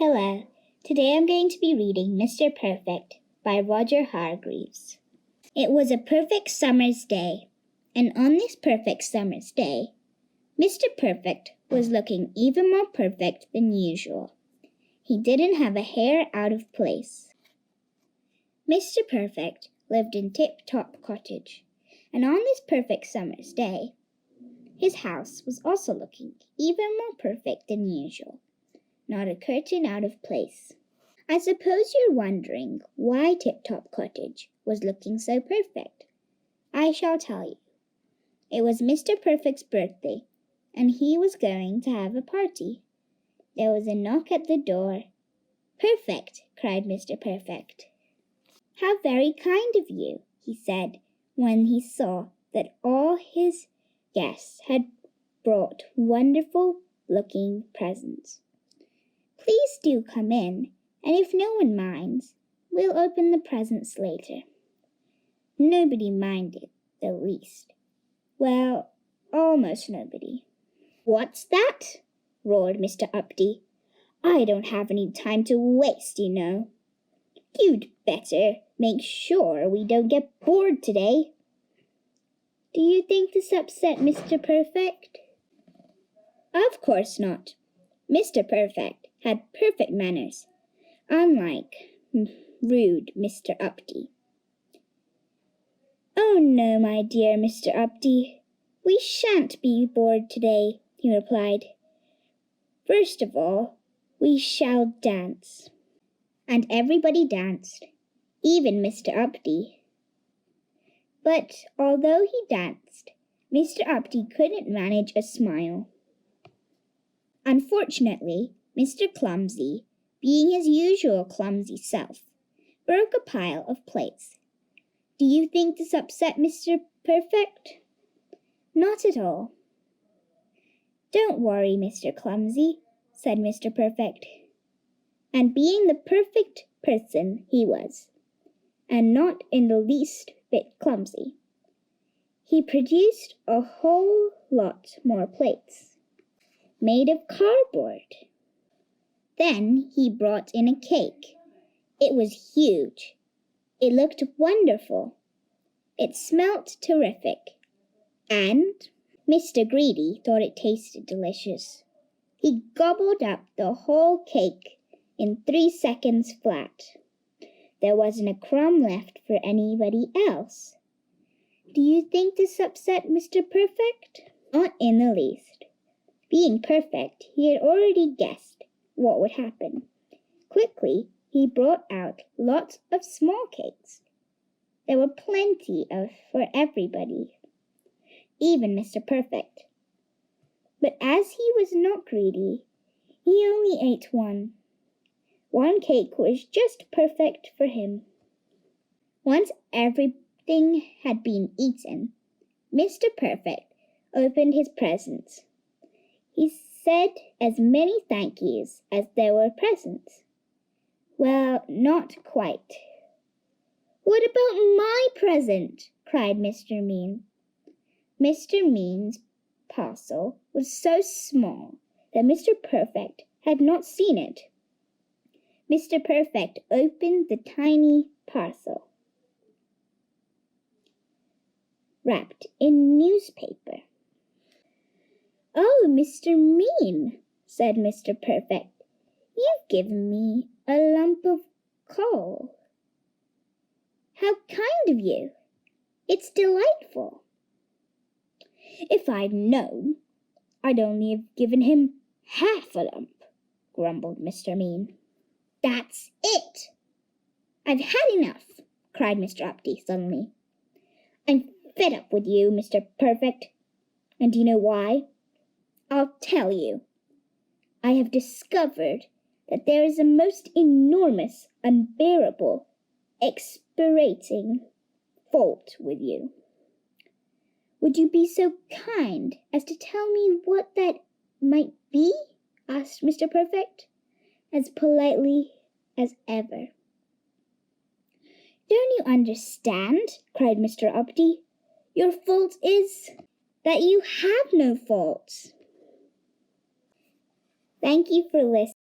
Hello, today I'm going to be reading Mr. Perfect by Roger Hargreaves. It was a perfect summer's day, and on this perfect summer's day, Mr. Perfect was looking even more perfect than usual. He didn't have a hair out of place. Mr. Perfect lived in Tip Top Cottage, and on this perfect summer's day, his house was also looking even more perfect than usual. Not a curtain out of place. I suppose you're wondering why Tip Top Cottage was looking so perfect. I shall tell you. It was Mr. Perfect's birthday, and he was going to have a party. There was a knock at the door. "Perfect!" cried Mr. Perfect. "How very kind of you," he said, when he saw that all his guests had brought wonderful-looking presents. "Please do come in, and if no one minds, we'll open the presents later." Nobody minded the least. Well, almost nobody. "What's that?" roared Mr. Updie. "I don't have any time to waste, you know. You'd better make sure we don't get bored today." Do you think this upset Mr. Perfect? Of course not. Mr. Perfect had perfect manners, unlike rude Mr. Updie. "Oh, no, my dear Mr. Updie, we shan't be bored today," he replied. "First of all, we shall dance." And everybody danced, even Mr. Updie. But although he danced, Mr. Updie couldn't manage a smile. Unfortunately, Mr. Clumsy, being his usual clumsy self, broke a pile of plates. Do you think this upset Mr. Perfect? Not at all. "Don't worry, Mr. Clumsy," said Mr. Perfect. And being the perfect person he was, and not in the least bit clumsy, he produced a whole lot more plates, made of cardboard. Then he brought in a cake. It was huge. It looked wonderful. It smelt terrific. And Mr. Greedy thought it tasted delicious. He gobbled up the whole cake in 3 seconds flat. There wasn't a crumb left for anybody else. Do you think this upset Mr. Perfect? Not in the least. Being perfect, he had already guessed what would happen. Quickly, he brought out lots of small cakes. There were plenty for everybody, even Mr. Perfect. But as he was not greedy, he only ate one. One cake was just perfect for him. Once everything had been eaten, Mr. Perfect opened his presents. He said as many thank yous as there were presents. Well, not quite. "What about my present?" cried Mr. Mean. Mr. Mean's parcel was so small that Mr. Perfect had not seen it. Mr. Perfect opened the tiny parcel, wrapped in newspaper. "Oh, Mr. Mean," said Mr. Perfect, "you've given me a lump of coal. How kind of you! It's delightful." "If I'd known, I'd only have given him half a lump," grumbled Mr. Mean. "That's it! I've had enough," cried Mr. Updie suddenly. "I'm fed up with you, Mr. Perfect. And do you know why? I'll tell you. I have discovered that there is a most enormous, unbearable, exasperating fault with you." "Would you be so kind as to tell me what that might be?" asked Mr. Perfect, as politely as ever. "Don't you understand?" cried Mr. Updie. "Your fault is that you have no fault." Thank you for listening.